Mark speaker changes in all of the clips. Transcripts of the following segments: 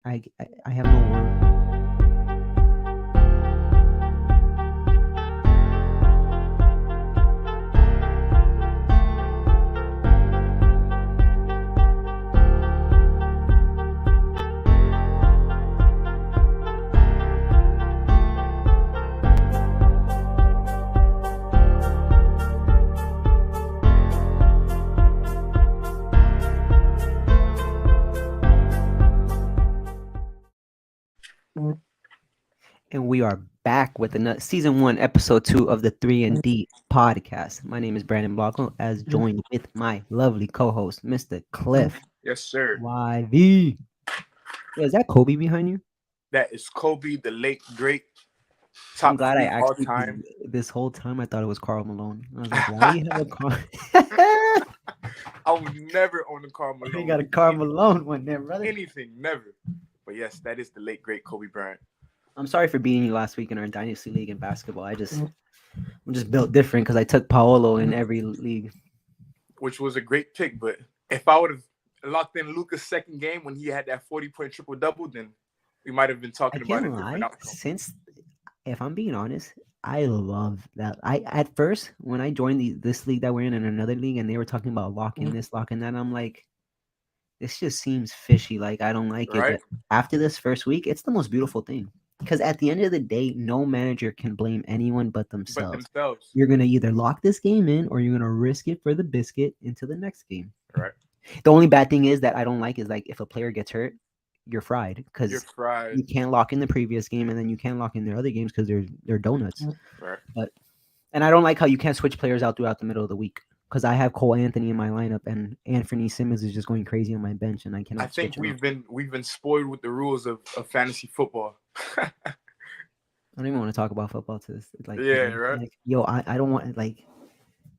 Speaker 1: I have no word. And we are back with another season 1, episode 2 of the 3 and D podcast. My name is Brandon Blanco, as joined with my lovely co-host, Mr. Cliff
Speaker 2: Yes, sir.
Speaker 1: YV. Yo, is that Kobe behind you?
Speaker 2: That is Kobe, the late great,
Speaker 1: I'm
Speaker 2: top
Speaker 1: glad I
Speaker 2: three
Speaker 1: asked
Speaker 2: all
Speaker 1: you because
Speaker 2: time.
Speaker 1: this whole time I thought it was Carl Malone. I was like, why do you have a Carl?
Speaker 2: I would never own a Karl
Speaker 1: You
Speaker 2: Malone.
Speaker 1: got a Carl Malone one there, brother.
Speaker 2: Anything, never. But yes, that is the late great Kobe Bryant,
Speaker 1: I'm sorry for beating you last week in our dynasty league in basketball. I'm just built different because I took Paolo in every league.
Speaker 2: which was a great pick. But if I would have locked in Luca's second game when he had that 40-point triple double, then we might have been
Speaker 1: I
Speaker 2: talking about a
Speaker 1: can't
Speaker 2: different
Speaker 1: lie.
Speaker 2: outcome.
Speaker 1: Since, if I'm being honest, I love that. I at first when I joined this league that we're in and another league, and they were talking about locking this, locking that, I'm like, this just seems fishy. Like I don't like it.
Speaker 2: Right?
Speaker 1: But after this first week, it's the most beautiful thing. Because at the end of the day, no manager can blame anyone but
Speaker 2: But
Speaker 1: themselves.
Speaker 2: themselves.
Speaker 1: You're gonna either lock this game in or you're gonna risk it for the biscuit into the next game.
Speaker 2: Right?
Speaker 1: The only bad thing is that I don't like is like if a player gets hurt, you're fried
Speaker 2: You're
Speaker 1: because
Speaker 2: fried.
Speaker 1: you can't lock in the previous game and then you can't lock in their other games because they're donuts.
Speaker 2: Right?
Speaker 1: But and I don't like how you can't switch players out throughout the middle of the week because I have Cole Anthony in my lineup and Anthony Simmons is just going crazy on my bench and I
Speaker 2: I
Speaker 1: cannot
Speaker 2: think
Speaker 1: switch him out.
Speaker 2: we've been spoiled with the rules of fantasy football.
Speaker 1: I don't even want to talk about football to this. Like,
Speaker 2: Yeah, right.
Speaker 1: yo, I don't want like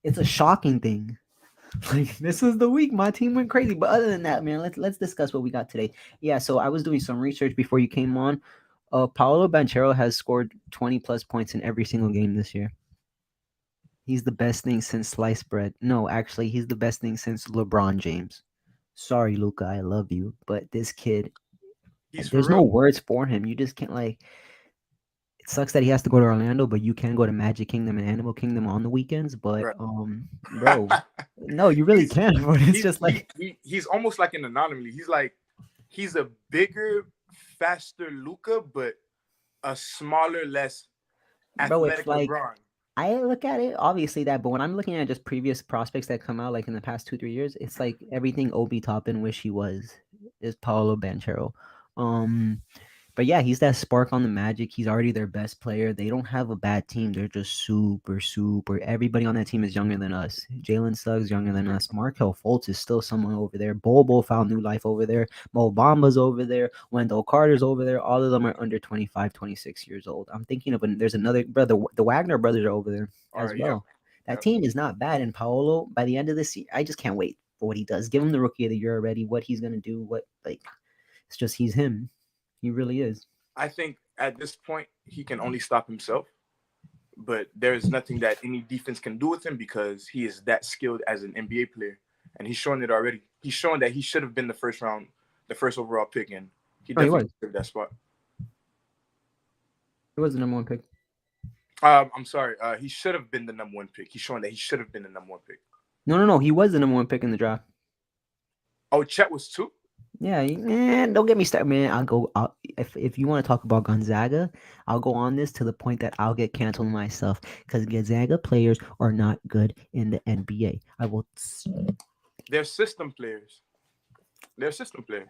Speaker 1: it's a shocking thing. Like this was the week my team went crazy. But other than that, man, let's discuss what we got today. Yeah, so I was doing some research before you came on. Paolo Banchero has scored 20 plus points in every single game this year. He's the best thing since sliced bread. No, actually, he's the best thing since LeBron James. Sorry, Luca, I love you, but this kid,
Speaker 2: He's for
Speaker 1: there's no
Speaker 2: real.
Speaker 1: words for him. You just can't like. It sucks that he has to go to Orlando, but you can go to Magic Kingdom and Animal Kingdom on the weekends. But
Speaker 2: Right.
Speaker 1: bro, no, you really
Speaker 2: he's
Speaker 1: can. But it's
Speaker 2: he's
Speaker 1: just like,
Speaker 2: he's almost like an anomaly. He's a bigger, faster Luca, but a smaller, less
Speaker 1: bro, it's
Speaker 2: athletic
Speaker 1: like
Speaker 2: LeBron.
Speaker 1: I look at it obviously that, but when I'm looking at just previous prospects that come out like in the past 2 3 years, it's like everything Obi Toppin wish he was is Paolo Banchero. Um, But yeah, he's that spark on the Magic. He's already their best player. They don't have a bad team. They're just super, super. Everybody on that team is younger than us. Jalen Suggs younger than us. Markel Fultz is still someone over there. Bobo found new life over there. Mo Bamba's over there. Wendell Carter's over there. All of them are under 25, 26 years old. I'm thinking of there's another brother. The Wagner brothers are over there
Speaker 2: All
Speaker 1: as
Speaker 2: right, yep,
Speaker 1: well. That
Speaker 2: yep.
Speaker 1: team is not bad. And Paolo, by the end of this year, I just can't wait for what he does. Give him the rookie of the year already. What he's gonna do. What like it's just he's him. He really is.
Speaker 2: I think at this point he can only stop himself, but there is nothing that any defense can do with him because he is that skilled as an NBA player, and he's shown it already. He's shown that he should have been the first round, the first overall pick, and he
Speaker 1: Oh, he
Speaker 2: definitely
Speaker 1: was.
Speaker 2: deserved that spot.
Speaker 1: He was the number one pick.
Speaker 2: I'm sorry. He should have been the number one pick. He's showing that he should have been the number one pick.
Speaker 1: No. He was the number one pick in the draft.
Speaker 2: Oh, Chet was two.
Speaker 1: Yeah, man. Don't get me started, man. If you want to talk about Gonzaga, I'll go on this to the point that I'll get canceled myself because Gonzaga players are not good in the NBA. I will.
Speaker 2: They're system players. They're system players.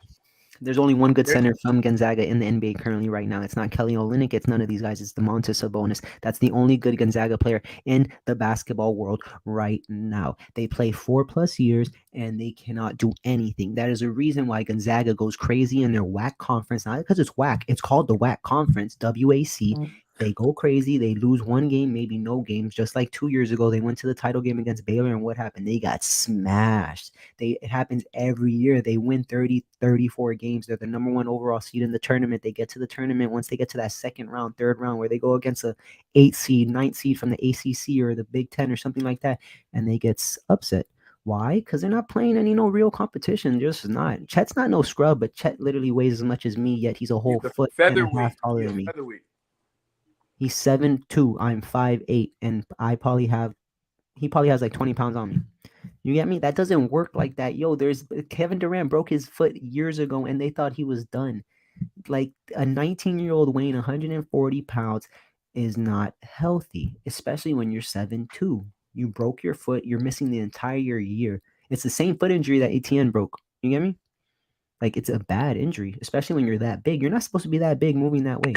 Speaker 1: There's only one good
Speaker 2: They're,
Speaker 1: center from Gonzaga in the NBA currently right now. It's not Kelly Olynyk. It's none of these guys. It's DeMontis Sabonis. That's the only good Gonzaga player in the basketball world right now. They play 4+ years and they cannot do anything. That is a reason why Gonzaga goes crazy in their WAC conference. Not because it's WAC. It's called the WAC conference, WAC. They go crazy. They lose one game, maybe no games. Just like 2 years ago, they went to the title game against Baylor, and what happened? They got smashed. It happens every year. They win 30, 34 games. They're the number one overall seed in the tournament. They get to the tournament. Once they get to that second round, third round, where they go against a 8 seed, 9 seed from the ACC or the Big Ten or something like that, and they get upset. Why? Because they're not playing any no real competition. They're just not. Chet's not no scrub, but Chet literally weighs as much as me, yet he's a
Speaker 2: He's
Speaker 1: whole
Speaker 2: a
Speaker 1: foot and a half
Speaker 2: featherweight.
Speaker 1: taller
Speaker 2: He a
Speaker 1: than me.
Speaker 2: featherweight.
Speaker 1: He's 7'2". I'm 5'8", and he probably has like 20 pounds on me. You get me? That doesn't work like that. Yo, there's Kevin Durant broke his foot years ago, and they thought he was done. Like a 19-year-old weighing 140 pounds is not healthy, especially when you're 7'2". You broke your foot. You're missing the entire year. It's the same foot injury that ATN broke. You get me? Like it's a bad injury, especially when you're that big. You're not supposed to be that big moving that way.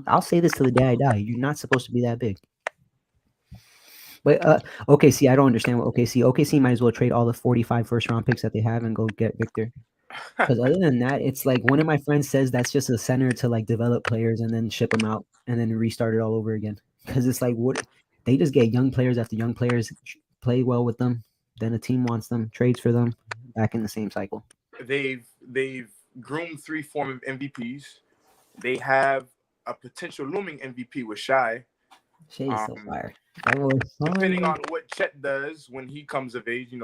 Speaker 1: I'll say this till the day I die. You're not supposed to be that big. But OKC, I don't understand what OKC might as well trade all the 45 first round picks that they have and go get Victor. Because other than that, it's like one of my friends says that's just a center to like develop players and then ship them out and then restart it all over again. Because it's like what they just get young players after young players play well with them, then a team wants them, trades for them, back in the same cycle.
Speaker 2: They've groomed three former MVPs. They have a potential looming MVP with Shy.
Speaker 1: Shay's so
Speaker 2: Um,
Speaker 1: fire. That was
Speaker 2: Depending
Speaker 1: fire.
Speaker 2: on what Chet does when he comes of age,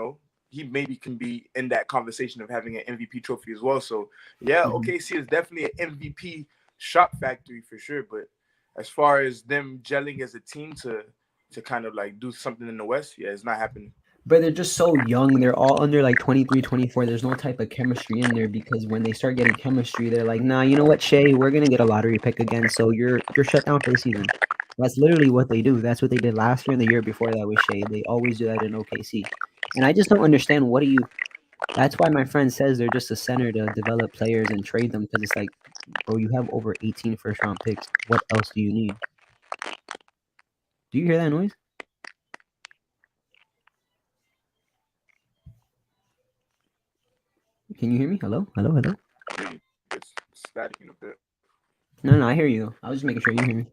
Speaker 2: he maybe can be in that conversation of having an MVP trophy as well. So yeah,
Speaker 1: Mhm.
Speaker 2: OKC is definitely an MVP shot factory for sure. But as far as them gelling as a team to kind of like do something in the West, yeah, it's not happening.
Speaker 1: But they're just so young. They're all under like 23, 24. There's no type of chemistry in there because when they start getting chemistry, they're like, nah, you know what, Shay, we're gonna get a lottery pick again. So you're shut down for the season. That's literally what they do. That's what they did last year and the year before that with Shay. They always do that in OKC. And I just don't understand what do you that's why my friend says they're just a center to develop players and trade them because it's like, bro, you have over 18 first round picks. What else do you need? Do you hear that noise? Can you hear me? Hello? Hello, hello?
Speaker 2: It's static in a bit.
Speaker 1: No, no, I hear you. I was just making sure you hear me.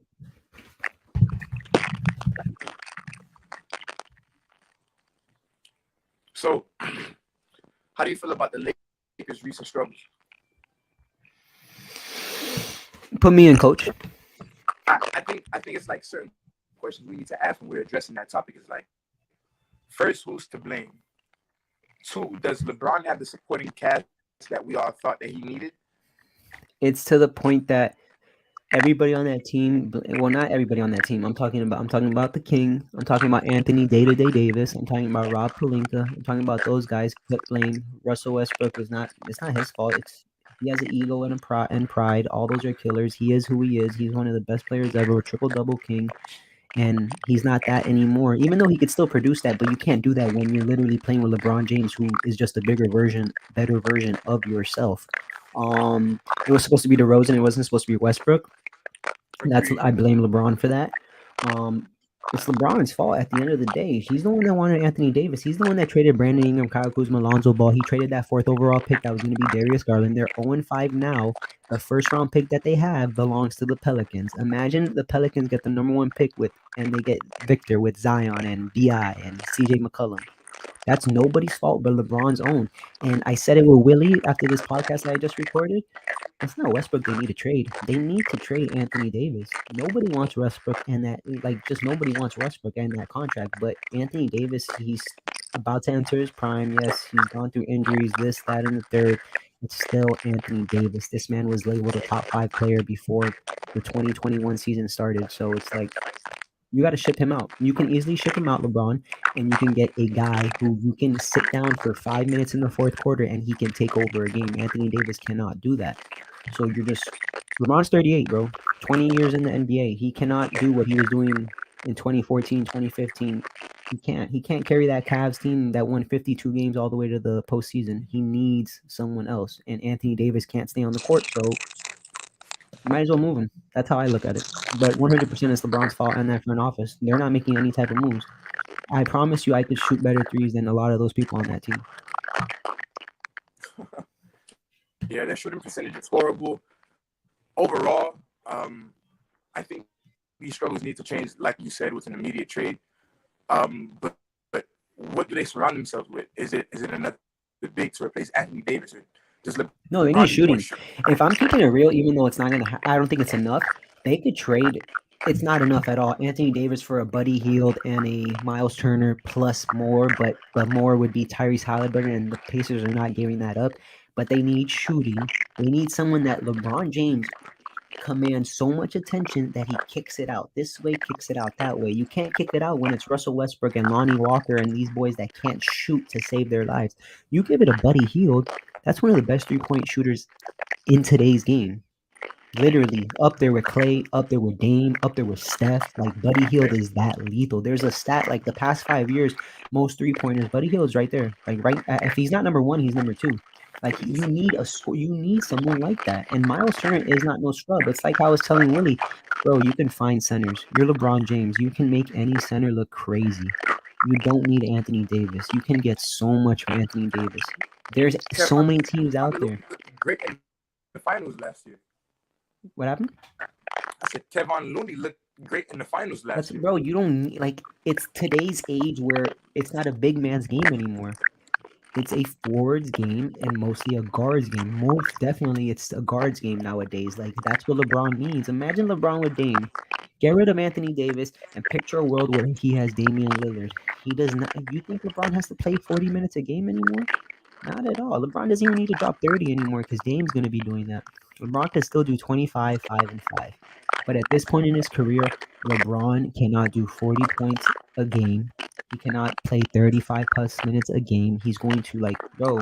Speaker 2: So, how do you feel about the Lakers' recent struggles?
Speaker 1: Put me in, coach.
Speaker 2: I think it's like certain questions we need to ask when we're addressing that topic. Is like, first, who's to blame? Two, does LeBron have the supporting cast that we all thought that he needed?
Speaker 1: It's to the point that everybody on that team, well, not everybody on that team. I'm talking about the King. I'm talking about Anthony Day-to-Day Davis. I'm talking about Rob Pelinka. I'm talking about those guys. Put blame. Russell Westbrook is not. It's not his fault. It's he has an ego and pride. All those are killers. He is who he is. He's one of the best players ever. Triple double king. And he's not that anymore. Even though he could still produce that, but you can't do that when you're literally playing with LeBron James, who is just a better version of yourself. It was supposed to be DeRozan. It wasn't supposed to be Westbrook.
Speaker 2: Agreed.
Speaker 1: I blame LeBron for that. Um, it's LeBron's fault at the end of the day. He's the one that wanted Anthony Davis. He's the one that traded Brandon Ingram, Kyle Kuzma, Lonzo Ball. He traded that fourth overall pick that was going to be Darius Garland. They're 0-5 now. The first round pick that they have belongs to the Pelicans. Imagine the Pelicans get the number one pick and they get Victor with Zion and Bi and CJ McCollum. That's nobody's fault but LeBron's own. And I said it with Willie after this podcast that I just recorded. It's not Westbrook they need to trade. They need to trade Anthony Davis. Nobody wants Westbrook and that just nobody wants Westbrook and that contract. But Anthony Davis, he's about to enter his prime. Yes, he's gone through injuries, this, that, and the third. It's still Anthony Davis. This man was labeled a top 5 player before the 2021 season started. So it's like you got to ship him out. You can easily ship him out, LeBron, and you can get a guy who you can sit down for 5 minutes in the fourth quarter and he can take over a game. Anthony Davis cannot do that. So you're just LeBron's 38, bro. 20 years in the NBA. He cannot do what he was doing in 2014, 2015. He can't. He can't carry that Cavs team that won 52 games all the way to the postseason. He needs someone else. And Anthony Davis can't stay on the court, so you might as well move him. That's how I look at it. But 100% it's LeBron's fault and that front office. They're not making any type of moves. I promise you I could shoot better threes than a lot of those people on that team.
Speaker 2: Yeah, their shooting percentage is horrible. Overall, I think these struggles need to change, like you said, with an immediate trade. But what do they surround themselves with? Is it another big to replace Anthony Davis? Or does
Speaker 1: No, they need
Speaker 2: LeBron need more
Speaker 1: shooting.
Speaker 2: shooting?
Speaker 1: If I'm keeping it real, even though it's not gonna, I don't think it's enough. They could trade. It's not enough at all. Anthony Davis for a Buddy Hield and a Miles Turner plus more, but the more would be Tyrese Halliburton, and the Pacers are not giving that up. But they need shooting. They need someone that LeBron James commands so much attention that he kicks it out this way, kicks it out that way. You can't kick it out when it's Russell Westbrook and Lonnie Walker and these boys that can't shoot to save their lives. You give it a Buddy Hield, that's one of the best 3-point shooters in today's game. Literally up there with Clay, up there with Dame, up there with Steph. Like Buddy Hield is that lethal. There's a stat like the past 5 years, most 3-pointers. Buddy Hield's right there. Like right, if he's not number one, he's number two. Like you need you need someone like that. And Miles Turner is not no scrub. It's like I was telling Willie, bro. You can find centers. You're LeBron James. You can make any center look crazy. You don't need Anthony Davis. You can get so much from Anthony Davis. There's so many teams out there.
Speaker 2: Great in the finals last year.
Speaker 1: What happened?
Speaker 2: I said Kevon Looney looked great in the finals last year.
Speaker 1: Bro, you don't need, like, it's today's age where it's not a big man's game anymore. It's a forwards game and mostly a guards game. Most definitely, it's a guards game nowadays. Like, that's what LeBron means. Imagine LeBron with Dame. Get rid of Anthony Davis and picture a world where he has Damian Lillard. He does not. You think LeBron has to play 40 minutes a game anymore? Not at all. LeBron doesn't even need to drop 30 anymore because Dame's going to be doing that. LeBron can still do 25, 5, and 5. But at this point in his career, LeBron cannot do 40 points a game. He cannot play 35 plus minutes a game. He's going to, like, bro,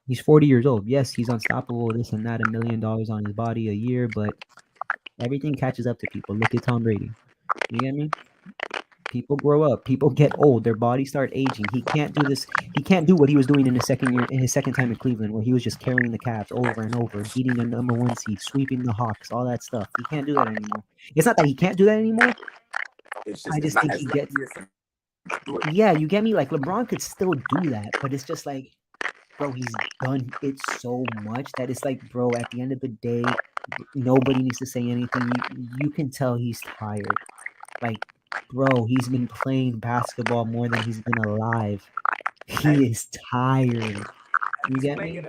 Speaker 1: he's 40 years old. Yes, he's unstoppable, this and that, $1 million on his body a year, but everything catches up to people. Look at Tom Brady. You get me? People grow up. People get old. Their bodies start aging. He can't do this. He can't do what he was doing in his second year, in his second time in Cleveland, where he was just carrying the Cavs over and over, beating the number one seed, sweeping the Hawks, all that stuff. He can't do that anymore. It's not that he can't do that anymore. I just think he gets. Yeah, you get me? Like, LeBron could still do that, but it's just like, bro, he's done it so much that it's like, bro, at the end of the day, nobody needs to say anything. You can tell he's tired. Like, bro, he's been playing basketball more than he's been alive. He is tired. You get me?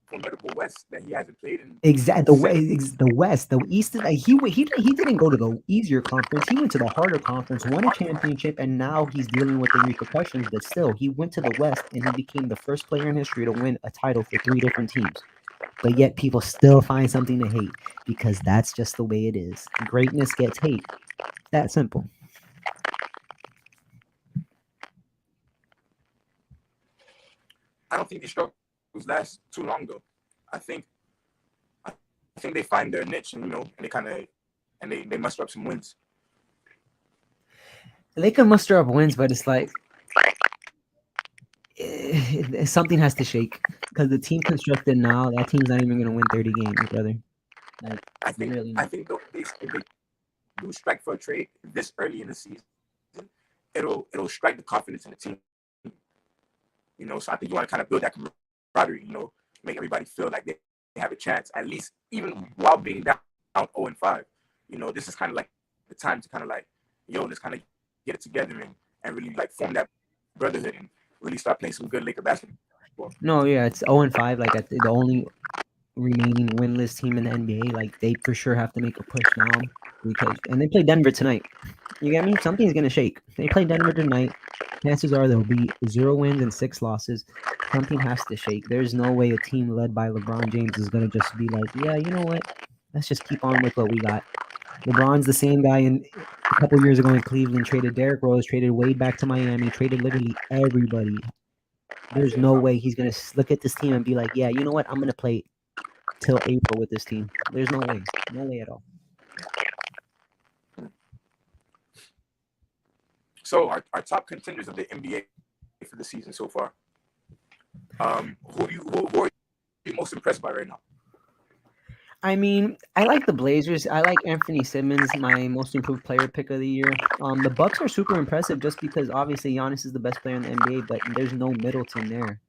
Speaker 2: Formidable West that he hasn't played in.
Speaker 1: Exactly. The West, the East. Like, he didn't go to the easier conference. He went to the harder conference, won a championship, and now he's dealing with the repercussions. But still, he went to the West, and he became the first player in history to win a title for 3 different teams. But yet, people still find something to hate because that's just the way it is. Greatness gets hate. That simple.
Speaker 2: I don't think these struggles last too long though. I think they find their niche, and they muster up some wins.
Speaker 1: They can muster up wins, but it's like something has to shake because the team constructed now, that team's not even going to win 30 games, brother. Like,
Speaker 2: I think if they do strike for a trade this early in the season, it'll strike the confidence in the team. So I think you want to kind of build that camaraderie, make everybody feel like they have a chance, at least even while being down 0-5. This is kind of like the time to kind of like, let's kind of get it together and really like form that brotherhood and really start playing some good Laker basketball.
Speaker 1: No, yeah, it's 0-5, like the only remaining winless team in the NBA. Like, they for sure have to make a push now and they play Denver tonight. You get me? Something's gonna shake. They play Denver tonight. Chances are there'll be 0 wins and 6 losses. Something has to shake. There's no way a team led by LeBron James is gonna just be like, yeah, you know what? Let's just keep on with what we got. LeBron's the same guy a couple years ago in Cleveland, traded Derrick Rose, traded Wade back to Miami, traded literally everybody. There's no way he's gonna look at this team and be like, yeah, you know what? I'm gonna play till April with this team. There's no way at all.
Speaker 2: So our top contenders of the NBA for the season so far. Who are you most impressed by right now?
Speaker 1: I mean, I like the Blazers. I like Anthony Simmons, my most improved player pick of the year. The Bucks are super impressive just because obviously Giannis is the best player in the NBA, but there's no Middleton there.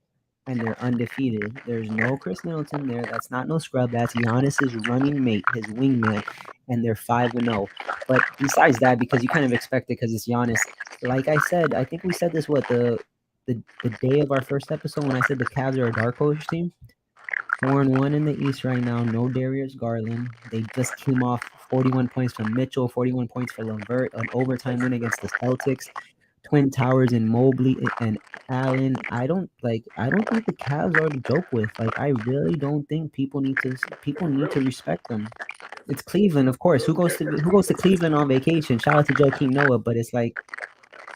Speaker 1: And they're undefeated. There's no Chris Middleton there. That's not no scrub. That's Giannis's running mate, his wingman, and they're 5-0. But besides that, because you kind of expect it because it's Giannis. Like I said, I think we said this the day of our first episode when I said the Cavs are a dark horse team. 4-1 in the East right now. No Darius Garland. They just came off 41 points from Mitchell, 41 points for Levert, an overtime win against the Celtics. Twin Towers and Mobley and Allen. I don't think the Cavs are to joke with. Like I really don't think people need to respect them. It's Cleveland, of course. Who goes to Cleveland on vacation? Shout out to Joakim Noah, but it's like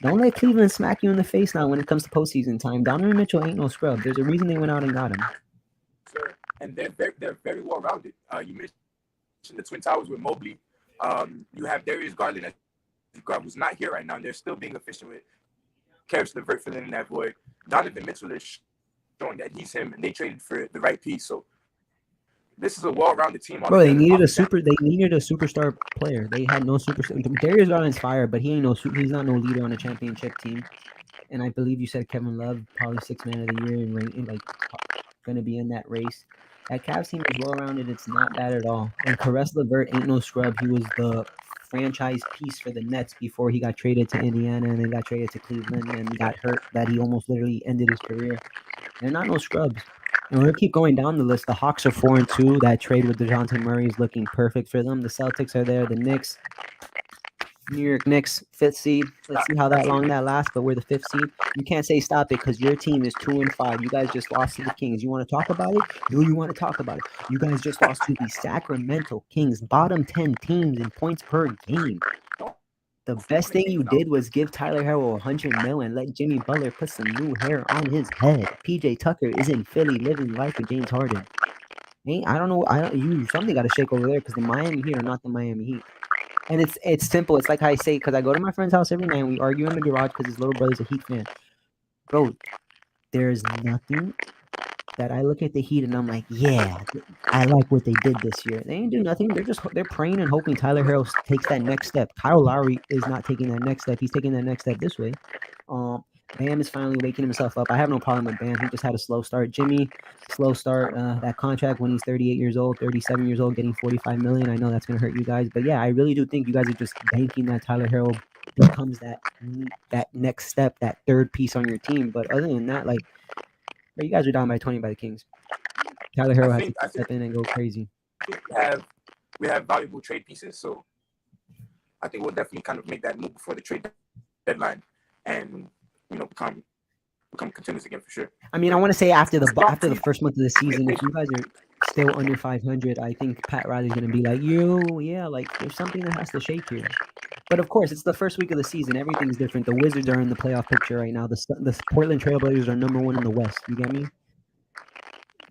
Speaker 1: don't let Cleveland smack you in the face now when it comes to postseason time. Donovan Mitchell ain't no scrub. There's a reason they went out and got him.
Speaker 2: Sir, and they're very well rounded. You mentioned the Twin Towers with Mobley. You have Darius Garland, who's not here right now. And they're still being efficient with Karis LeVert filling in that void. Donovan Mitchell is showing that he's him, and they traded for the right piece. So this is a well-rounded team.
Speaker 1: Bro, they needed a superstar player. They had no superstar. Darius Garland's fire, but he's not no leader on a championship team. And I believe you said Kevin Love, probably 6th man of the year, and like gonna be in that race. That Cavs team is well-rounded. It's not bad at all. And Karis LeVert ain't no scrub. He was the franchise piece for the Nets before he got traded to Indiana and then got traded to Cleveland and got hurt that he almost literally ended his career. They're not no scrubs. And we're gonna keep going down the list. The Hawks are 4-2. That trade with DeJounte Murray is looking perfect for them. The Celtics are there. The Knicks, New York Knicks, 5th seed. Let's see how long that lasts, but we're the 5th seed. You can't say stop it because your team is 2-5. You guys just lost to the Kings. You want to talk about it? Do you want to talk about it? You guys just lost to the Sacramento Kings, bottom 10 teams in points per game. The best thing you did was give Tyler Herro $100 million and let Jimmy Butler put some new hair on his head. PJ Tucker is in Philly living life with James Harden. I don't know. Something got to shake over there because the Miami Heat are not the Miami Heat. And it's simple. It's like I say, because I go to my friend's house every night and we argue in the garage because his little brother's a Heat fan. Bro, there's nothing that I look at the Heat and I'm like, yeah, I like what they did this year. They ain't do nothing. They're praying and hoping Tyler Herro takes that next step. Kyle Lowry is not taking that next step. He's taking that next step this way. Bam is finally waking himself up. I have no problem with Bam. He just had a slow start. Jimmy, slow start. That contract when he's 38 years old, 37 years old, getting $45 million. I know that's gonna hurt you guys, but yeah, I really do think you guys are just banking that Tyler Herro becomes that next step, that third piece on your team. But other than that, like, you guys are down by 20 by the Kings. Tyler Herro has to step in and go crazy.
Speaker 2: We have valuable trade pieces, so I think we'll definitely kind of make that move before the trade deadline and become contenders again for sure.
Speaker 1: I mean, I want to say after the first month of the season, if you guys are still under 500, I think Pat Riley's going to be like, like there's something that has to shake here. But of course, it's the first week of the season. Everything's different. The Wizards are in the playoff picture right now. The Portland Trailblazers are number 1 in the West. You get me?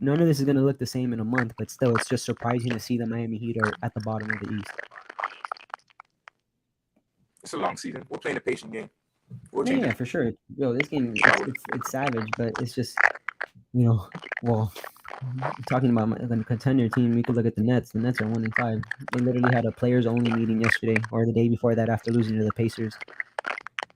Speaker 1: None of this is going to look the same in a month, but still, it's just surprising to see the Miami Heat are at the bottom of the East.
Speaker 2: It's a long season. We're playing a patient game.
Speaker 1: Yeah, for sure. This game, it's savage, but it's just, talking about the contender team, we could look at the Nets. The Nets are 1-5. They literally had a players-only meeting yesterday or the day before that after losing to the Pacers.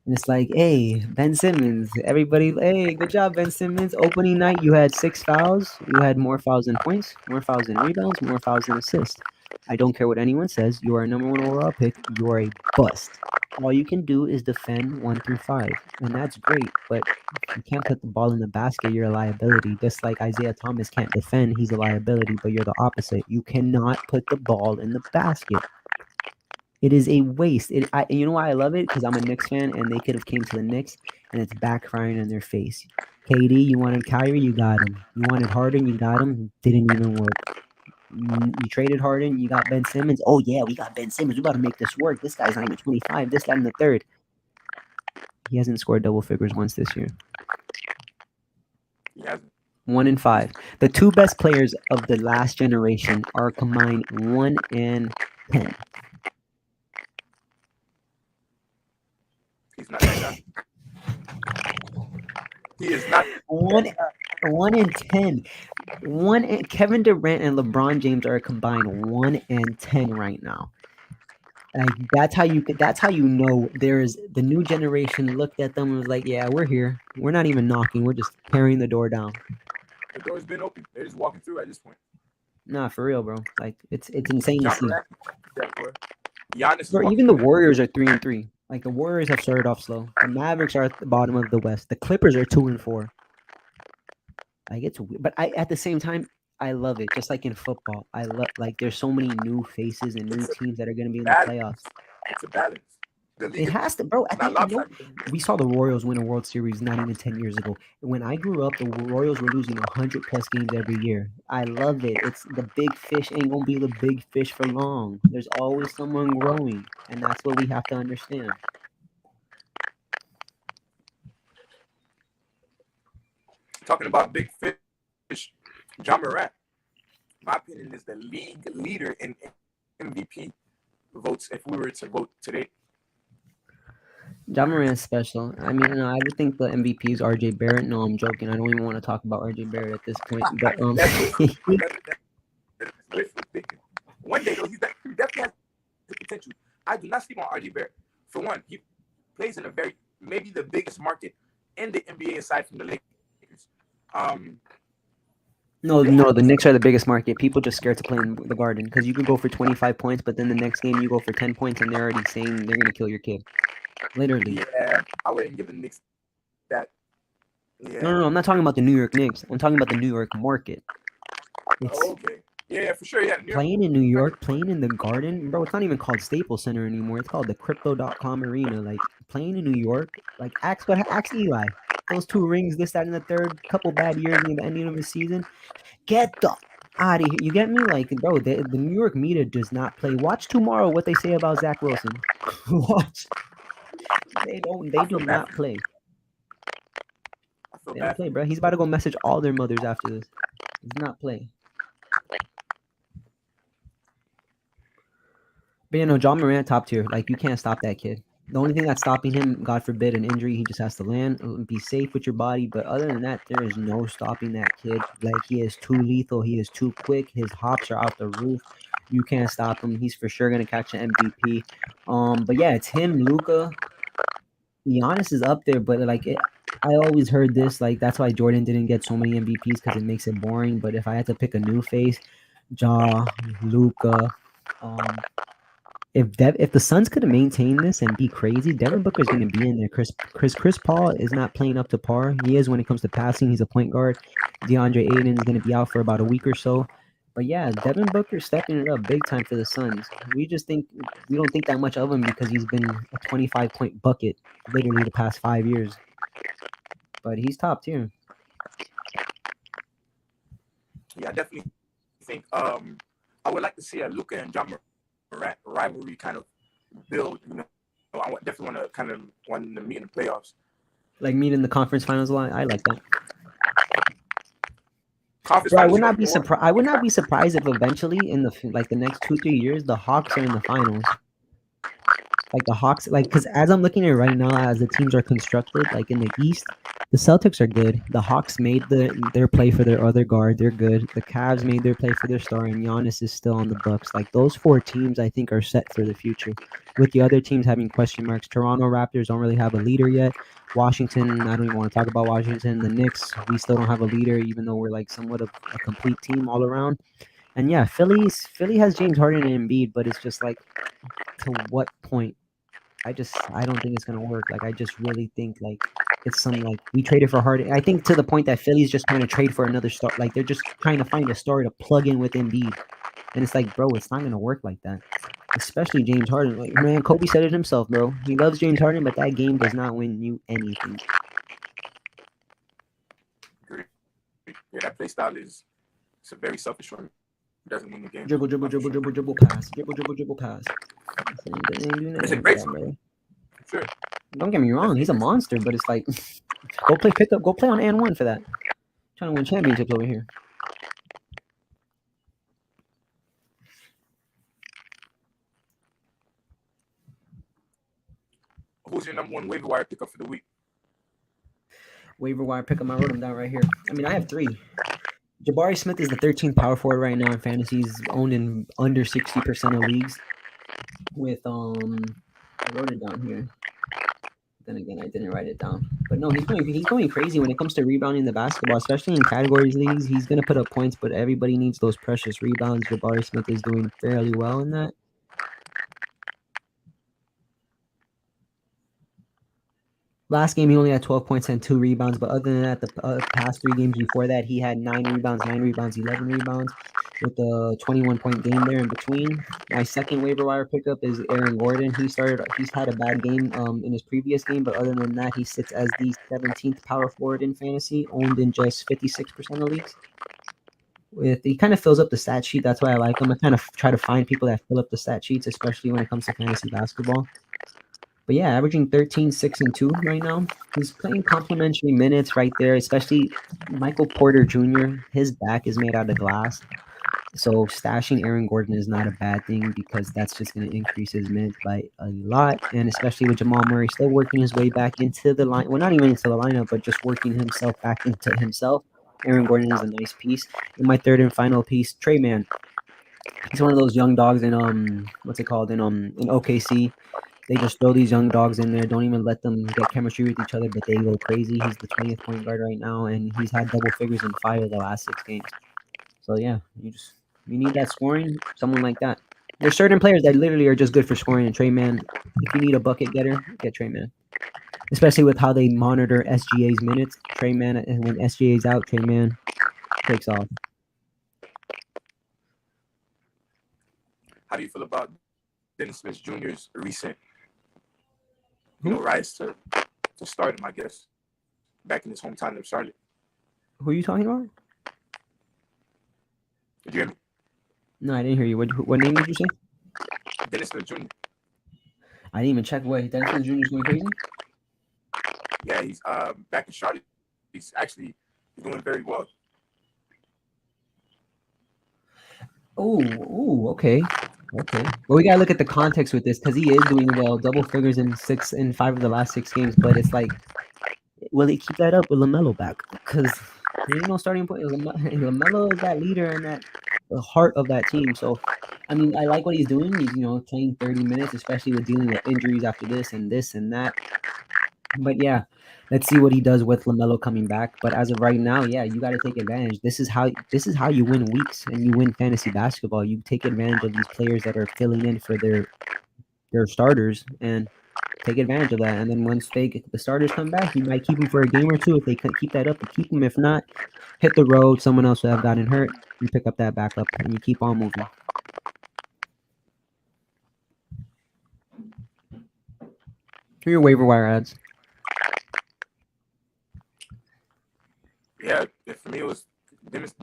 Speaker 1: And it's like, hey, Ben Simmons, everybody, hey, good job, Ben Simmons. Opening night, you had 6 fouls. You had more fouls than points, more fouls than rebounds, more fouls than assists. I don't care what anyone says. You are a number 1 overall pick. You are a bust. All you can do is defend 1 through 5, and that's great. But if you can't put the ball in the basket, you're a liability. Just like Isaiah Thomas can't defend, he's a liability. But you're the opposite. You cannot put the ball in the basket. It is a waste. You know why I love it? Because I'm a Knicks fan, and they could have came to the Knicks, and it's backfiring in their face. KD, you wanted Kyrie, you got him. You wanted Harden, you got him. Didn't even work. You traded Harden, you got Ben Simmons. Oh, yeah, we got Ben Simmons. We got to make this work. This guy's not even 25. This guy in the third. He hasn't scored double figures once this year.
Speaker 2: He hasn't.
Speaker 1: 1-5. The 2 best players of the last generation are combined 1-10.
Speaker 2: He's not that guy. He is not.
Speaker 1: 1-10. Kevin Durant and LeBron James are combined 1-10 right now. Like that's how you know there's the new generation looked at them and was like, yeah, we're here. We're not even knocking. We're just tearing the door down.
Speaker 2: The door's been open. They're just walking through at this point.
Speaker 1: Nah, for real, bro. Like it's insane to see.
Speaker 2: Giannis,
Speaker 1: bro, even the Warriors are 3-3. Like the Warriors have started off slow. The Mavericks are at the bottom of the West. The Clippers are 2-4. Like it's, but at the same time, I love it. Just like in football, I love like there's so many new faces and new
Speaker 2: It's a
Speaker 1: teams that are going to be in the
Speaker 2: balance.
Speaker 1: playoffs.
Speaker 2: It's a balance. The league
Speaker 1: It
Speaker 2: is
Speaker 1: has to, bro.
Speaker 2: it's
Speaker 1: At
Speaker 2: not
Speaker 1: the no,
Speaker 2: lopsided.
Speaker 1: we saw the Royals win a World Series not even 10 years ago. When I grew up, the Royals were losing 100 plus games every year. I love it. It's the big fish ain't gonna be the big fish for long. There's always someone growing, and that's what we have to understand.
Speaker 2: Talking about big fish, John Morant, my opinion, is the league leader in MVP votes if we were to vote today.
Speaker 1: John Morant's special. I mean, no, I would think the MVP is RJ Barrett. No, I'm joking. I don't even want to talk about RJ Barrett at this point. But
Speaker 2: That's wishful. That's wishful thinking. One day though, he definitely has the potential. I do not sleep on RJ Barrett. For one, he plays in a very maybe the biggest market in the NBA aside from the Lakers. Um,
Speaker 1: No,
Speaker 2: they have
Speaker 1: no, the Knicks are the biggest market. People just scared to play in the Garden because you could go for 25 points, but then the next game you go for 10 points, and they're already saying they're gonna kill your kid. Literally.
Speaker 2: yeah, I wouldn't give the Knicks that. Yeah.
Speaker 1: No, no, no. I'm not talking about the New York Knicks. I'm talking about the New York market. It's
Speaker 2: Okay. Yeah, for sure. Yeah, New York
Speaker 1: playing in New
Speaker 2: market.
Speaker 1: York, playing in the Garden, bro. It's not even called Staples Center anymore. It's called the Crypto.com Arena. Like playing in New York, like ask Eli. Those two rings, this, that, and the third, couple bad years near the ending of the season. Get the out of here. You get me? Like, bro, the New York media does not play. Watch tomorrow what they say about Zach Wilson. Watch. They
Speaker 2: I
Speaker 1: do
Speaker 2: feel bad
Speaker 1: not
Speaker 2: for him.
Speaker 1: play.
Speaker 2: I feel
Speaker 1: They don't
Speaker 2: bad for
Speaker 1: play,
Speaker 2: him.
Speaker 1: bro. He's about to go message all their mothers after this. Does not play. But you know, John Morant top tier. Like you can't stop that kid. The only thing that's stopping him, God forbid, an injury, he just has to land, be safe with your body. But other than that, there is no stopping that kid. Like he is too lethal. He is too quick. His hops are out the roof. You can't stop him. He's for sure gonna catch an MVP. But yeah, it's him, Luca. Giannis is up there, but I always heard this. Like that's why Jordan didn't get so many MVPs because it makes it boring. But if I had to pick a new face, Ja, Luca, um, if the Suns could maintain this and be crazy, Devin Booker is going to be in there. Chris Paul is not playing up to par. He is when it comes to passing. He's a point guard. DeAndre Ayton is going to be out for about a week or so. But yeah, Devin Booker stepping it up big time for the Suns. We don't think that much of him because he's been a 25-point bucket literally the past 5 years. But he's top tier.
Speaker 2: Yeah, I definitely think I would like to see a Luka and John Morant rivalry kind of build. I definitely want them to meet in the playoffs.
Speaker 1: Like meet in the conference finals line. I like that.
Speaker 2: Conference
Speaker 1: Bro, I
Speaker 2: finals
Speaker 1: would
Speaker 2: is
Speaker 1: not
Speaker 2: gonna
Speaker 1: be
Speaker 2: be boring.
Speaker 1: surprised. I would not be surprised if eventually in the next 2-3 years the Hawks are in the finals. Like the Hawks, like because as I'm looking at it right now, as the teams are constructed, like in the East, the Celtics are good. The Hawks made their play for their other guard. They're good. The Cavs made their play for their star, and Giannis is still on the Bucks. Like those four teams, I think are set for the future. With the other teams having question marks, Toronto Raptors don't really have a leader yet. Washington, I don't even want to talk about Washington. The Knicks, we still don't have a leader, even though we're like somewhat of a complete team all around. And yeah, Philly has James Harden and Embiid, but it's just like to what point? I don't think it's gonna work. Like I just really think like it's some like we traded for Harden. I think to the point that Philly's just trying to trade for another star. Like they're just trying to find a star to plug in with Embiid, and it's like, bro, it's not gonna work like that. Especially James Harden. Like man, Kobe said it himself, bro. He loves James Harden, but that game does not win you anything.
Speaker 2: Yeah, that play style is it's a very selfish one. It doesn't win the game.
Speaker 1: Dribble, dribble, dribble, dribble, dribble, pass. Dribble, dribble, dribble, pass. It ain't doing
Speaker 2: It's a
Speaker 1: nothing for
Speaker 2: great
Speaker 1: that, bro.
Speaker 2: sure.
Speaker 1: Don't get me wrong, he's a monster, but it's like go play pickup, go play on and one for that. Trying to win championships over here.
Speaker 2: Who's your number one waiver wire pickup for the week?
Speaker 1: Waiver wire pickup. I wrote them down right here. I mean, I have three. Jabari Smith is the 13th power forward right now in fantasy. He's owned in under 60% of leagues. With I wrote it down here. Then again, I didn't write it down. But no, he's going crazy when it comes to rebounding the basketball, especially in categories leagues. He's gonna put up points, but everybody needs those precious rebounds. Jabari Smith is doing fairly well in that. Last game, he only had 12 points and 2 rebounds. But other than that, the past 3 games before that, he had 9 rebounds, 11 rebounds, with a 21-point game there in between. My second waiver wire pickup is Aaron Gordon. He's had a bad game in his previous game, but other than that, he sits as the 17th power forward in fantasy, owned in just 56% of leagues. He kind of fills up the stat sheet. That's why I like him. I kind of try to find people that fill up the stat sheets, especially when it comes to fantasy basketball. But yeah, averaging 13, 6, and 2 right now. He's playing complimentary minutes right there, especially Michael Porter Jr. His back is made out of glass. So stashing Aaron Gordon is not a bad thing because that's just going to increase his minutes by a lot. And especially with Jamal Murray still working his way back into the line. Well, not even into the lineup, but just working himself back into himself. Aaron Gordon is a nice piece. And my third and final piece, Trey Man. He's one of those young dogs in what's it called in OKC. They just throw these young dogs in there, don't even let them get chemistry with each other, but they go crazy. He's the 20th point guard right now, and he's had double figures in 5 of the last 6 games. So yeah, you need that scoring, someone like that. There's certain players that literally are just good for scoring, and Trey Man, if you need a bucket getter, get Trey Man. Especially with how they monitor SGA's minutes. Trey Man, and when SGA's out, Trey Man takes off.
Speaker 2: How do you feel about Dennis Smith Jr.'s recent, rise to stardom? I guess back in his hometown of Charlotte.
Speaker 1: Who are you talking about?
Speaker 2: Did you hear me?
Speaker 1: No, I didn't hear you. What name did you say?
Speaker 2: Dennis Smith Jr.
Speaker 1: I didn't even check. What, Dennis Smith Jr. is going crazy?
Speaker 2: Yeah, he's back in Charlotte. He's actually doing very well.
Speaker 1: Oh, okay. Okay. Well, we gotta look at the context with this because he is doing well, double figures in 5 of the last 6 games. But it's like, will he keep that up with LaMelo back? Because there ain't no starting point. LaMelo is that leader and the heart of that team. So, I mean, I like what he's doing. He's playing 30 minutes, especially with dealing with injuries after this and that. But yeah, let's see what he does with LaMelo coming back. But as of right now, yeah, you got to take advantage. This is how you win weeks and you win fantasy basketball. You take advantage of these players that are filling in for their starters and take advantage of that. And then once the starters come back, you might keep them for a game or two. If they can keep that up, you keep them. If not, hit the road. Someone else will have gotten hurt. You pick up that backup and you keep on moving. Who are your waiver wire ads?
Speaker 2: Yeah, for me it was Dennis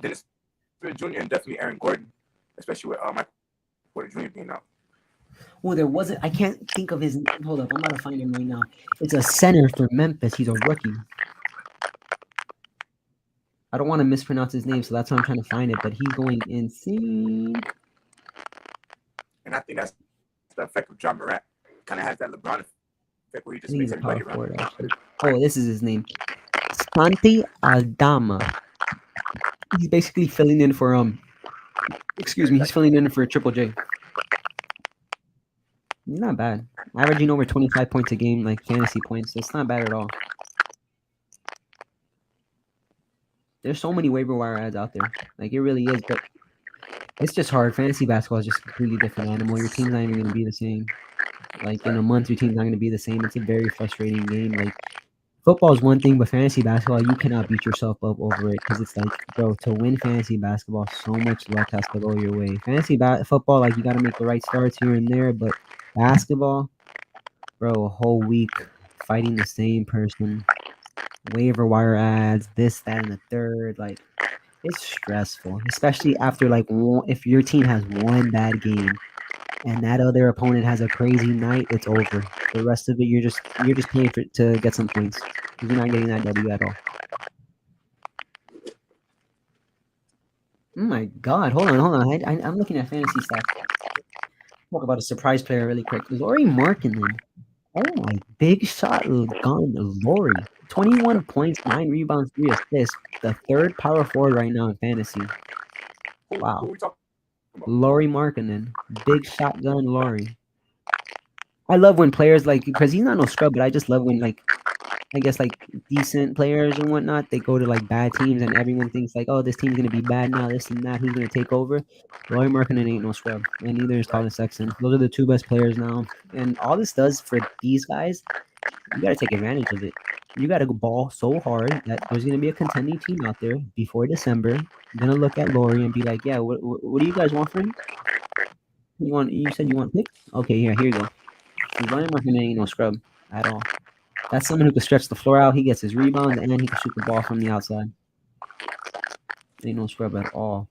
Speaker 2: Smith Jr. and definitely Aaron Gordon, especially with Michael Porter Jr. being out.
Speaker 1: Well, there wasn't. I can't think of his name. Hold up, I'm about to find him right now. It's a center for Memphis. He's a rookie. I don't want to mispronounce his name, so that's why I'm trying to find it. But he's going insane.
Speaker 2: And I think that's the effect of John Morant. Kind of has that LeBron effect where he just makes everybody around.
Speaker 1: Oh, this is his name. Santi Aldama. He's basically filling in for he's filling in for Triple J. He's not bad. Averaging over 25 points a game, like fantasy points. It's not bad at all. There's so many waiver wire ads out there. Like, it really is, but it's just hard. Fantasy basketball is just a completely different animal. Your team's not even going to be the same. Like, in a month, your team's not going to be the same. It's a very frustrating game. Like, football is one thing, but fantasy basketball, you cannot beat yourself up over it because it's like, bro, to win fantasy basketball, so much luck has to go your way. Fantasy football, like, you got to make the right starts here and there, but basketball, bro, a whole week fighting the same person, waiver wire ads, this, that, and the third, like, it's stressful, especially after like if your team has one bad game and that other opponent has a crazy night, it's over. The rest of it, you're just paying to get some points because you're not getting that W at all. Oh my God! Hold on. I'm looking at fantasy stats. Talk about a surprise player really quick. Lauri Markkanen. Oh my, big shot gun, Lauri. 21 points, 9 rebounds, 3 assists. The third power forward right now in fantasy. Wow. Lauri Markkanen. Big shotgun Lauri. I love when players because he's not no scrub, but I just love when I guess decent players and whatnot, they go to bad teams and everyone thinks oh, this team's gonna be bad now, this and that, who's gonna take over? Lauri Markkanen ain't no scrub, and neither is Colin Sexton. Those are the 2 best players now. And all this does for these guys You got to take advantage of it. You got to ball so hard that there's going to be a contending team out there before December. Gonna look at Lori and be like, "Yeah, what do you guys want for him? You want? You said you want picks? Okay, yeah, here you go." Because Ryan Martin ain't no scrub at all. That's someone who can stretch the floor out. He gets his rebounds and he can shoot the ball from the outside. Ain't no scrub at all.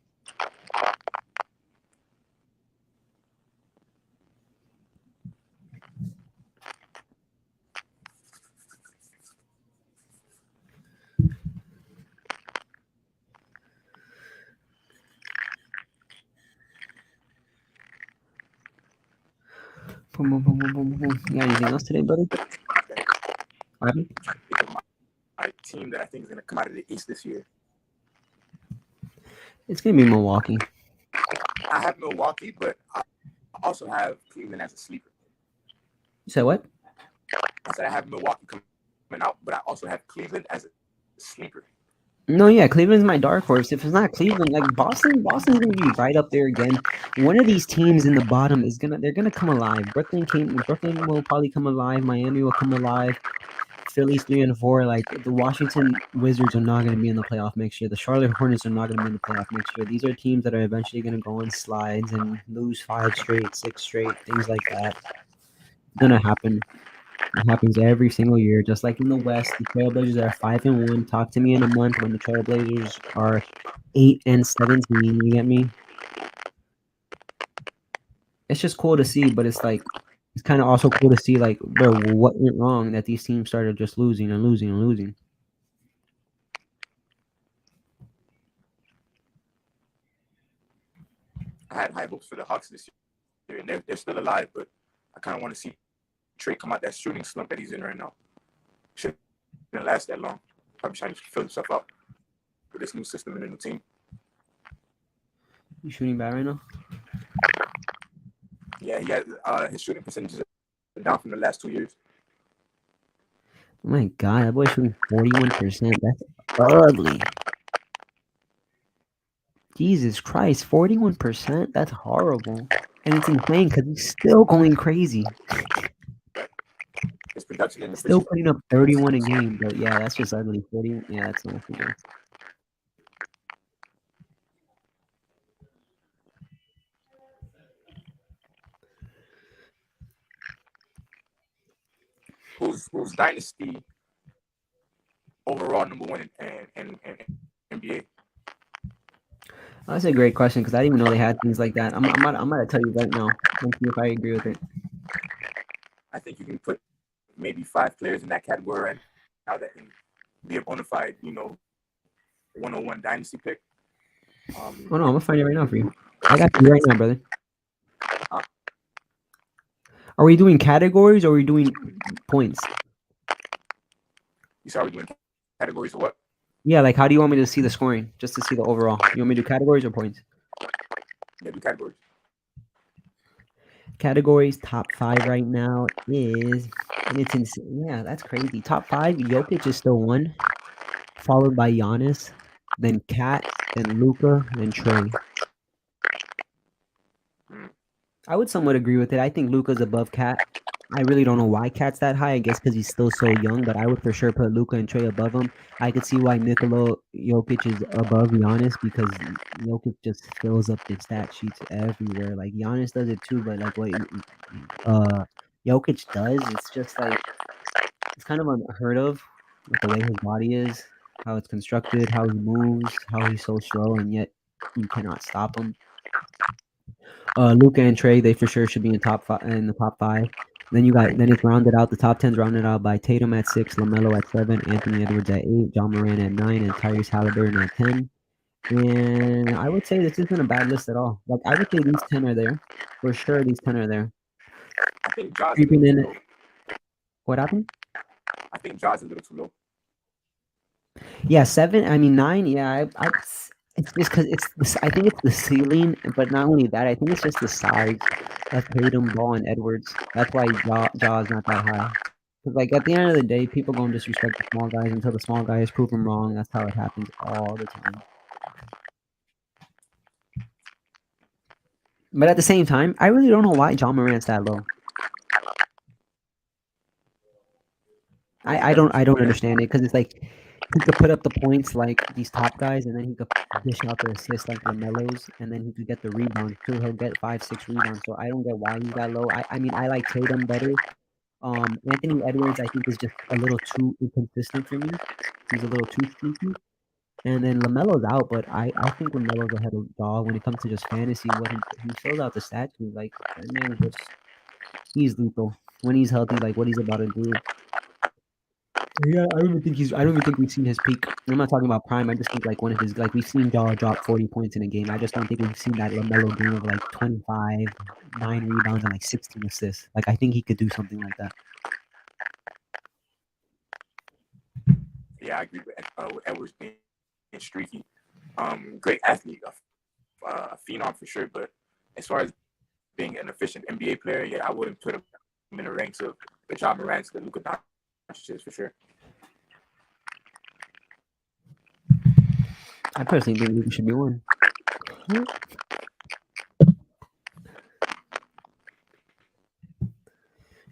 Speaker 1: Boom, boom, boom, boom, boom, boom. You got anything else today, buddy? What happened?
Speaker 2: My team that I think is going to come out of the East this year.
Speaker 1: It's gonna be Milwaukee.
Speaker 2: I have Milwaukee, but I also have Cleveland as a sleeper.
Speaker 1: You said what?
Speaker 2: I said I have Milwaukee coming out, but I also have Cleveland as a sleeper.
Speaker 1: No, yeah, Cleveland's my dark horse. If it's not Cleveland, like Boston's gonna be right up there again. One of these teams in the bottom they're gonna come alive. Brooklyn will probably come alive. Miami will come alive. Philly's 3 and 4. Like the Washington Wizards are not gonna be in the playoff next year. The Charlotte Hornets are not gonna be in the playoff next year. These are teams that are eventually gonna go on slides and lose 5 straight, 6 straight, things like that. It's gonna happen. It happens every single year, just like in the West. The Trailblazers are 5-1. Talk to me in a month when the Trailblazers are 8-17. You get me? It's just cool to see, but it's like it's kind of also cool to see, like, bro, what went wrong that these teams started just losing and losing and losing.
Speaker 2: I had high hopes for the Hawks this year, and they're still alive, but I kind of want to see Trey come out that shooting slump that he's in right now. Shouldn't last that long. Probably trying to fill himself out with this new system and a new team.
Speaker 1: You shooting bad right now?
Speaker 2: Yeah, he has his shooting percentages are down from the last 2 years.
Speaker 1: Oh my god, that boy's shooting 41%. That's ugly. Jesus Christ, 41%? That's horrible. And it's insane because he's still going crazy.
Speaker 2: His production and
Speaker 1: Still
Speaker 2: efficiency.
Speaker 1: putting up 31 a game, but yeah, that's just ugly. 40, yeah, that's nasty, man.
Speaker 2: Who's dynasty overall #1 in NBA?
Speaker 1: That's a great question because I didn't even know they had things like that. I'm about to tell you right now and see if I agree with it.
Speaker 2: I think you can put maybe 5 players in that category right now that can be a bona fide, 101 dynasty pick.
Speaker 1: Oh no, I'm gonna find it right now for you. I got you right now, brother. Are we doing categories or are we doing points?
Speaker 2: You saw we doing categories or what?
Speaker 1: Yeah, like how do you want me to see the scoring? Just to see the overall. You want me to do categories or points?
Speaker 2: Yeah, do categories.
Speaker 1: Categories top 5 right now is, and it's insane. Yeah, that's crazy. Top 5, Jokic is still 1, followed by Giannis, then Kat, then Luka, then Trey. I would somewhat agree with it. I think Luka's above Kat. I really don't know why Kat's that high. I guess because he's still so young, but I would for sure put Luka and Trey above him. I could see why Nikola Jokic is above Giannis because Jokic just fills up the stat sheets everywhere. Like Giannis does it too, but like what Jokic does, it's just like it's kind of unheard of with the way his body is, how it's constructed, how he moves, how he's so slow, and yet you cannot stop him. Luka and Trey, they for sure should be in the top 5. Then it's rounded out. The top 10's rounded out by Tatum at 6, LaMelo at 7, Anthony Edwards at 8, John Moran at 9, and Tyrese Halliburton at 10. And I would say this isn't a bad list at all. Like I would say these 10 are there for sure. These 10 are there.
Speaker 2: I think Ja's
Speaker 1: Creeping in. What happened?
Speaker 2: I think Ja's a little too low.
Speaker 1: Yeah, 7. I mean 9. Yeah, it's just because it's this. I think it's the ceiling, but not only that. I think it's just the size of Tatum, Ball, and Edwards. That's why Jaw is not that high. Because like at the end of the day, people gonna disrespect the small guys until the small guys prove them wrong. That's how it happens all the time. But at the same time, I really don't know why John Morant's that low.
Speaker 2: Yeah, he
Speaker 1: I
Speaker 2: definitely
Speaker 1: don't
Speaker 2: should do that.
Speaker 1: understand it because it's like he could put up the points like these top guys, and then he could dish out the assists like Lamelo's, and then he could get the rebounds too. He'll get 5, 6 rebounds. So I don't get why he's that low. I mean I like Tatum better. Anthony Edwards I think is just a little too inconsistent for me. He's a little too streaky. And then Lamelo's out, but I think Lamelo's ahead of Dog when it comes to just fantasy. What he fills out the stat sheet, like that man's just he's lethal when he's healthy. Like what he's about to do. Yeah, I don't even think he's. I don't even think we've seen his peak. I'm not talking about prime. I just think like one of his like we've seen Jaw drop 40 points in a game. I just don't think we've seen that Lamelo game of like 25, 9 rebounds and like 16 assists. Like I think he could do something like that.
Speaker 2: Yeah, I agree with Edwards being streaky. Great athlete, a phenom for sure. But as far as being an efficient NBA player, yeah, I wouldn't put him in the ranks of the Ja Morants, the Luka Doncic for sure.
Speaker 1: I personally think Luka should be one.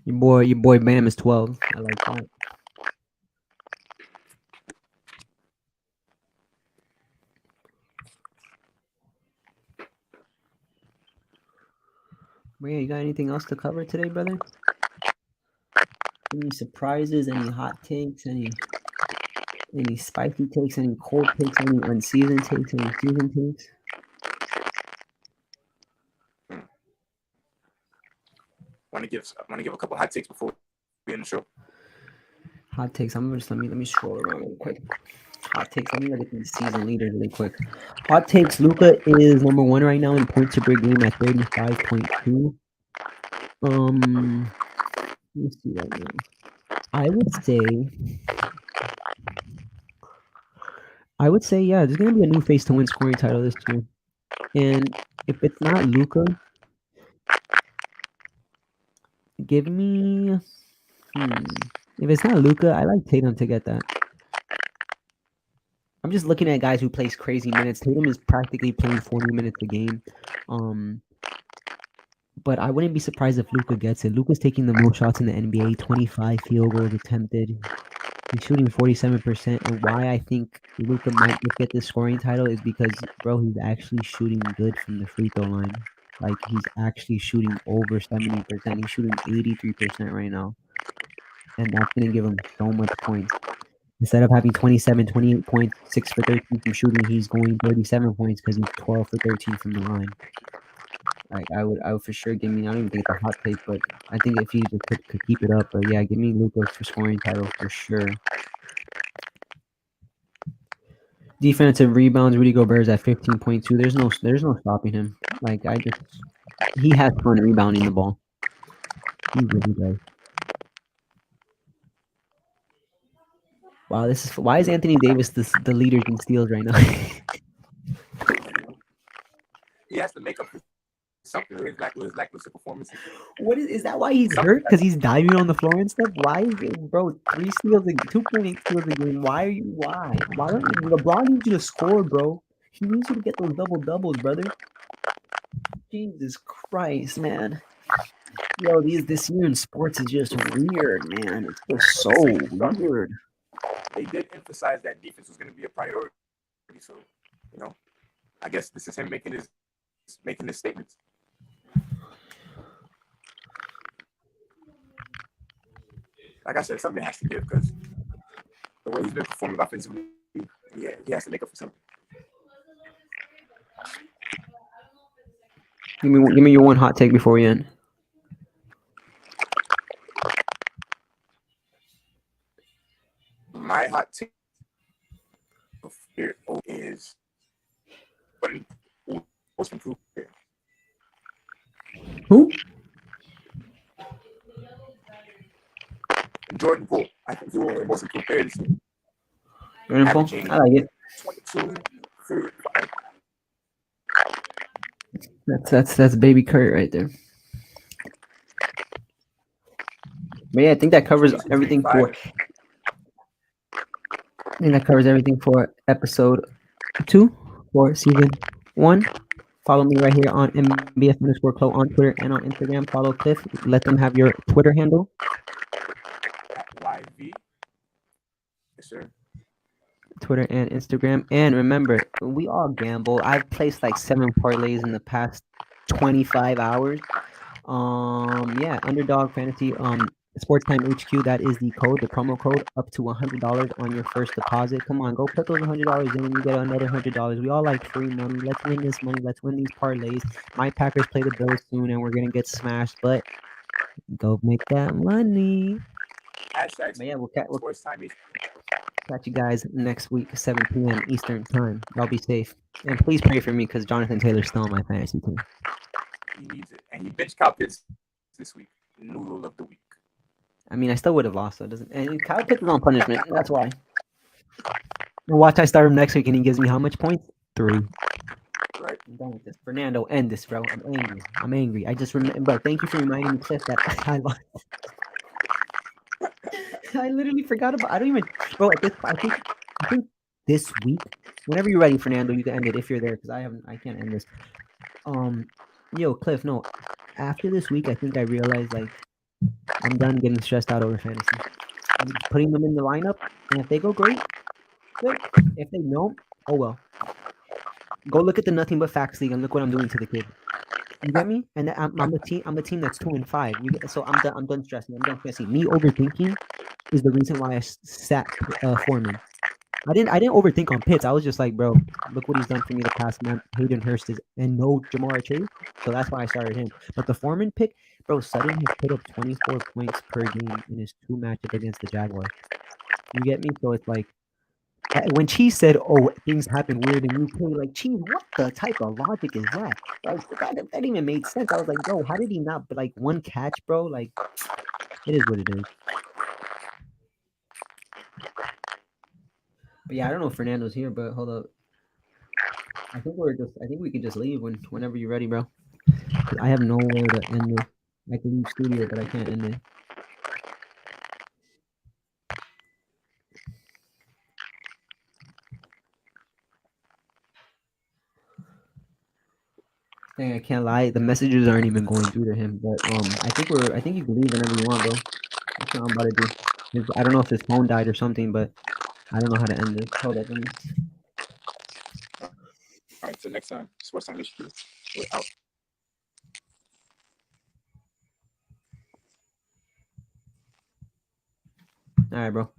Speaker 1: Your boy Bam is 12. I like that. But yeah, you got anything else to cover today, brother? Any surprises? Any hot takes? Any spicy takes? Any cold takes? Any unseasoned takes? Any seasoned takes?
Speaker 2: Want to give a couple hot takes before we end the show.
Speaker 1: Hot takes. I'm gonna just let me scroll around real quick. Hot takes. Let me look at these season leaders really quick. Hot takes. Luka is #1 right now in points per game at 35.2. Let me see right now. I would say, yeah, there's gonna be a new face to win scoring title this year. And if it's not Luka, give me. If it's not Luka, I like Tatum to get that. I'm just looking at guys who plays crazy minutes. Tatum is practically playing 40 minutes a game. But I wouldn't be surprised if Luka gets it. Luka's taking the most shots in the NBA, 25 field goals attempted. He's shooting 47%. And why I think Luka might just get this scoring title is because, bro, he's actually shooting good from the free throw line. Like, he's actually shooting over 70%. He's shooting 83% right now. And that's going to give him so much points. Instead of having 27, 28 points, 6 for 13 from shooting, he's going 37 points because he's 12 for 13 from the line. Like I would for sure give me. I don't even think it's a hot take, but I think if he just could keep it up, but yeah, give me Luka for scoring title for sure. Defensive rebounds, Rudy Gobert's at 15.2. There's no stopping him. Like he has fun rebounding the ball. He really does. Wow, why is Anthony Davis the leader in steals right now?
Speaker 2: He has to make up for something with his lackluster performance.
Speaker 1: What is that? Why he's hurt? Because he's diving on the floor and stuff. Why is it, bro? 2.8 steals a game. Why are you? Why? Why don't you? LeBron needs you to score, bro. He needs you to get those double doubles, brother. Jesus Christ, man. Yo, this year in sports is just weird, man. It's just so weird.
Speaker 2: They did emphasize that defense was going to be a priority. So, I guess this is him making his statements. Like I said, something has to give because the way he's been performing offensively, yeah, he has to make up for something.
Speaker 1: Give me your one hot take before we end.
Speaker 2: My hot take is most improved player.
Speaker 1: Who?
Speaker 2: Jordan Poole. I think he will be the most improved player this year.
Speaker 1: Jordan Poole? I like it.
Speaker 2: 22, 35.
Speaker 1: That's baby Kurt right there. But yeah, I think that covers everything for. I think that covers everything for episode 2 for season 1. Follow me right here on MBF_Clo on Twitter and on Instagram. Follow Cliff. Let them have your Twitter handle.
Speaker 2: YV Yes, sir.
Speaker 1: Twitter and Instagram. And remember, we all gamble. I've placed like 7 parlays in the past 25 hours. Yeah, Underdog Fantasy, Sports Time HQ. That is the code, the promo code, up to $100 on your first deposit. Come on, go put those $100 in, and you get another $100. We all like free money. Let's win this money. Let's win these parlays. My Packers play the Bills soon, and we're gonna get smashed. But go make that money.
Speaker 2: Hashtag
Speaker 1: But yeah, we'll
Speaker 2: sports time.
Speaker 1: catch you guys next week, 7 p.m. Eastern time. Y'all be safe, and please pray for me because Jonathan Taylor's still on my fantasy team.
Speaker 2: He needs it. And he benched Kyle Pitts this week. Noodle of the week.
Speaker 1: I mean, I still would have lost, so it doesn't. And Kyle Pitts is on punishment. That's why. Watch, I start him next week, and he gives me how much points? 3.
Speaker 2: Right.
Speaker 1: I'm done with this. Fernando, end this, bro. I'm angry. I'm angry. I just remember, bro. Thank you for reminding me, Cliff, that I lost. I literally forgot about. I don't even, bro. At this, I think this week. Whenever you're ready, Fernando, you can end it if you're there, because I can't end this. Yo, Cliff, no. After this week, I think I realized like I'm done getting stressed out over fantasy. I'm just putting them in the lineup, and if they go great, good. If they don't, oh well. Go look at the Nothing But Facts League and look what I'm doing to the kid. You get me? And I'm a team. I'm a team that's 2-5. So I'm done. I'm done stressing. I'm done stressing. Me overthinking is the reason why I sat Foreman. I didn't overthink on Pitts. I was just like, bro, look what he's done for me the past month. Hayden Hurst is and no Jamar Chase, so that's why I started him. But the Foreman pick, bro, Sutton has put up 24 points per game in his 2 matchup against the Jaguars. You get me? So it's like when Cheese said, "Oh, things happen weird in UK," like Cheese, what the type of logic is that? Like that even made sense. I was like, bro, how did he not? But like one catch, bro. Like it is what it is. But yeah, I don't know if Fernando's here, but hold up. I think we could just leave whenever you're ready, bro. I have nowhere to end this. I can leave studio, but I can't end it. Dang, I can't lie. The messages aren't even going through to him. But I think you can leave whenever you want, bro. That's what I'm about to do. I don't know if his phone died or something, but I don't know how to end this. Hold up, let me.
Speaker 2: All right, till next time. Sports time HQ. We're out.
Speaker 1: All right, bro.